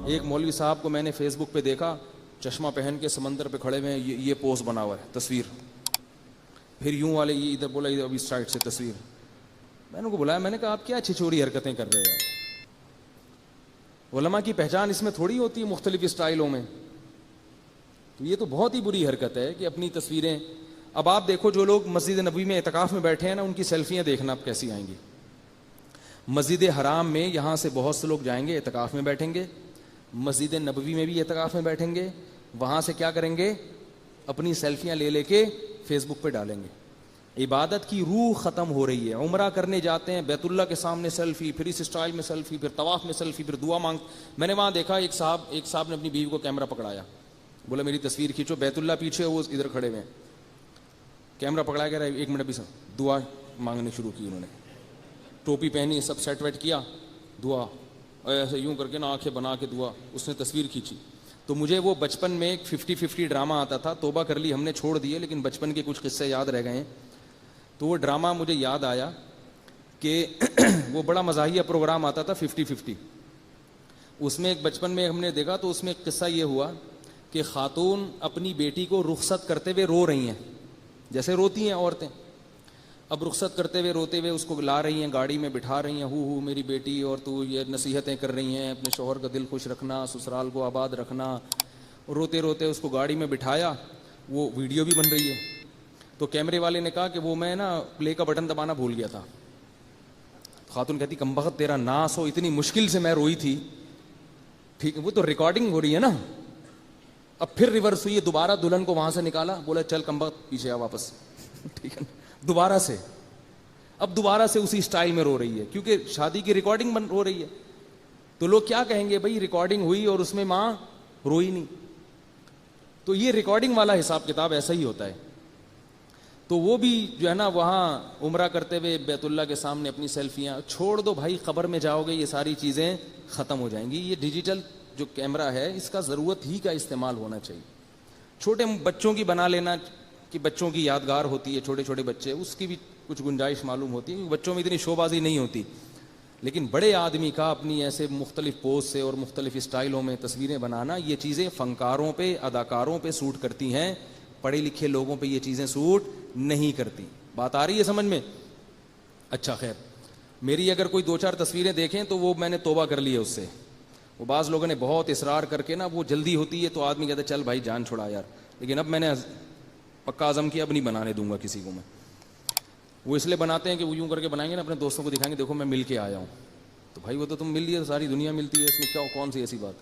ایک مولوی صاحب کو میں نے فیس بک پہ دیکھا, چشمہ پہن کے سمندر پہ کھڑے ہوئے ہیں, یہ پوز بنا ہوا ہے, تصویر, پھر یوں والے یہ ادھر بولا ادھر اس سائڈ سے تصویر. میں نے ان کو بلایا, میں نے کہا آپ کیا چھچوری حرکتیں کر رہے ہیں یار, علماء کی پہچان اس میں تھوڑی ہوتی ہے مختلف اسٹائلوں میں. تو یہ تو بہت ہی بری حرکت ہے کہ اپنی تصویریں. اب آپ دیکھو جو لوگ مسجد نبوی میں اعتکاف میں بیٹھے ہیں نا, ان کی سیلفیاں دیکھنا اب کیسی آئیں گی. مسجد حرام میں یہاں سے بہت سے لوگ جائیں گے, اعتکاف میں بیٹھیں گے, مسجد نبوی میں بھی اعتکاف میں بیٹھیں گے, وہاں سے کیا کریں گے, اپنی سیلفیاں لے لے کے فیس بک پہ ڈالیں گے. عبادت کی روح ختم ہو رہی ہے. عمرہ کرنے جاتے ہیں, بیت اللہ کے سامنے سیلفی, پھر اس اسٹائل میں سیلفی, پھر طواف میں سیلفی, پھر دعا مانگ. میں نے وہاں دیکھا ایک صاحب نے اپنی بیوی کو کیمرہ پکڑایا, بولا میری تصویر کھینچو, بیت اللہ پیچھے, وہ ادھر کھڑے ہوئے ہیں, کیمرہ پکڑایا گیا, ایک منٹ بھی دعا مانگنی شروع کی انہوں نے, ٹوپی پہنی, سب سیٹ ویٹ کیا, دعا ایسے یوں کر کے نا آنکھیں بنا کے دعا, اس نے تصویر کھینچی. تو مجھے وہ بچپن میں ایک 50-50 ڈرامہ آتا تھا, توبہ کر لی ہم نے, چھوڑ دیے, لیکن بچپن کے کچھ قصے یاد رہ گئے ہیں. تو وہ ڈرامہ مجھے یاد آیا کہ وہ بڑا مزاحیہ پروگرام آتا تھا 50-50. اس میں ایک بچپن میں ہم نے دیکھا, تو اس میں ایک قصہ یہ ہوا کہ خاتون اپنی بیٹی کو رخصت کرتے ہوئے رو رہی ہیں, جیسے روتی ہیں عورتیں. اب رخصت کرتے ہوئے روتے ہوئے اس کو لا رہی ہیں, گاڑی میں بٹھا رہی ہیں, ہو میری بیٹی, اور تو یہ نصیحتیں کر رہی ہیں, اپنے شوہر کا دل خوش رکھنا, سسرال کو آباد رکھنا. روتے روتے اس کو گاڑی میں بٹھایا, وہ ویڈیو بھی بن رہی ہے. تو کیمرے والے نے کہا کہ وہ میں نا پلے کا بٹن دبانا بھول گیا تھا. خاتون کہتی کمبخت تیرا ناس ہو, اتنی مشکل سے میں روئی تھی. ٹھیک ہے, وہ تو ریکارڈنگ ہو رہی ہے نا. اب پھر ریورس ہوئی, دوبارہ دلہن کو وہاں سے نکالا, بولا چل کمبخت پیچھے آ واپس. ٹھیک ہے, دوبارہ سے, اب دوبارہ سے اسی اسٹائل میں رو رہی ہے, کیونکہ شادی کی ریکارڈنگ ہو رہی ہے. تو لوگ کیا کہیں گے, بھائی ریکارڈنگ ہوئی اور اس میں ماں روئی نہیں. تو یہ ریکارڈنگ والا حساب کتاب ایسا ہی ہوتا ہے. تو وہ بھی جو ہے نا وہاں عمرہ کرتے ہوئے بیت اللہ کے سامنے اپنی سیلفیاں, چھوڑ دو بھائی, قبر میں جاؤ گے یہ ساری چیزیں ختم ہو جائیں گی. یہ ڈیجیٹل جو کیمرہ ہے اس کا ضرورت ہی کا استعمال ہونا چاہیے. چھوٹے بچوں کی بنا لینا کہ بچوں کی یادگار ہوتی ہے, چھوٹے چھوٹے بچے, اس کی بھی کچھ گنجائش معلوم ہوتی ہے, بچوں میں اتنی شو بازی نہیں ہوتی. لیکن بڑے آدمی کا اپنی ایسے مختلف پوز سے اور مختلف اسٹائلوں میں تصویریں بنانا, یہ چیزیں فنکاروں پہ, اداکاروں پہ سوٹ کرتی ہیں, پڑھے لکھے لوگوں پہ یہ چیزیں سوٹ نہیں کرتی. بات آ رہی ہے سمجھ میں؟ اچھا خیر, میری اگر کوئی 2-4 تصویریں دیکھیں تو وہ میں نے توبہ کر لی ہے اس سے. وہ بعض لوگوں نے بہت اصرار کر کے نا, وہ جلدی ہوتی ہے تو آدمی کہتا ہے چل بھائی جان چھڑا یار, لیکن اب میں نے پکا عزم کیا, اب نہیں بنانے دوں گا کسی کو میں. وہ اس لیے بناتے ہیں کہ وہ یوں کر کے بنائیں گے نا, اپنے دوستوں کو دکھائیں گے دیکھو میں مل کے آیا ہوں. تو بھائی وہ تو تم مل لیے, ساری دنیا ملتی ہے, اس میں کیا کون سی ایسی بات.